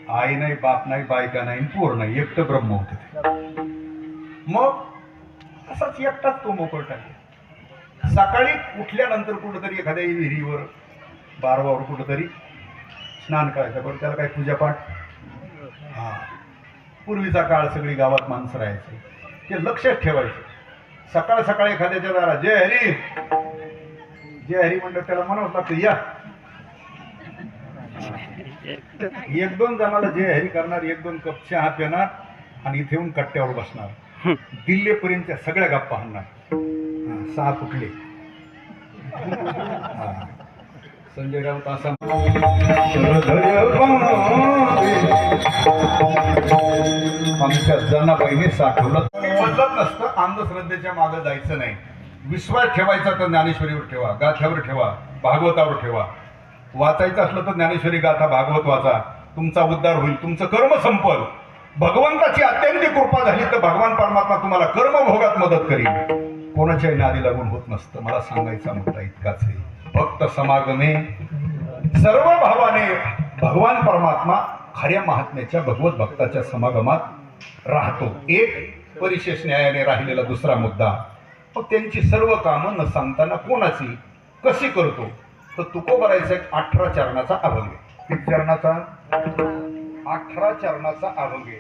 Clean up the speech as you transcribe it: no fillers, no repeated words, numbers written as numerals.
आई नाही, बाप नाही, बायका नाही, पोर नाही, एकटं ब्रह्म होत. मग असाच एकटाच तो मोकळ टाके. सकाळी उठल्यानंतर कुठंतरी एखाद्या विहिरीवर बारवावर कुठंतरी स्नान करायचं. पण त्याला काही पूजापाठ. हा, पूर्वीचा काळ सगळी गावात माणसं राहायचे, ते लक्षात ठेवायचं. सकाळ सकाळी एखाद्याच्या दारात जय हरी जय हरी म्हणलं त्याला म्हणावं लागतं या. एक दोन जणाला जय हरी करणार, एक दोन कप चहा पिणार आणि इथे येऊन कट्ट्यावर बसणार. दिल्लीपर्यंत सगळ्या गप्पा हाणणार. 6 फुटले. संजय राऊत असा आमच्या जनाबाईने साठवलं. बदलत नसतं. अंधश्रद्धेच्या मागे जायचं नाही. विश्वास ठेवायचा तर ज्ञानेश्वरीवर ठेवा, गाथ्यावर ठेवा, भागवतावर ठेवा. वाचायचं असलं तर ज्ञानेश्वरी गाथा भागवत वाचा. तुमचा उद्धार होईल, तुमचं कर्म संपल. भगवंताची अत्यंत कृपा झाली तर भगवान परमात्मा तुम्हाला कर्मभोगात मदत करील. कोणाच्याही नादी लागून होत नसतं. मला सांगायचा मुद्दा इतकाच आहे. भक्त समागमे सर्व भावाने भगवान परमात्मा खऱ्या महात्म्याच्या भगवत भक्ताच्या समागमात राहतो. एक परिशेष न्यायाने राहिलेला दुसरा मुद्दा. मग त्यांची सर्व कामं न सांगताना कोणाची कशी करतो तर तुकोबरायचा एक 18 चरणाचा अभंग आहे. किती चरणाचा? 18 चरणाचा अभंग आहे.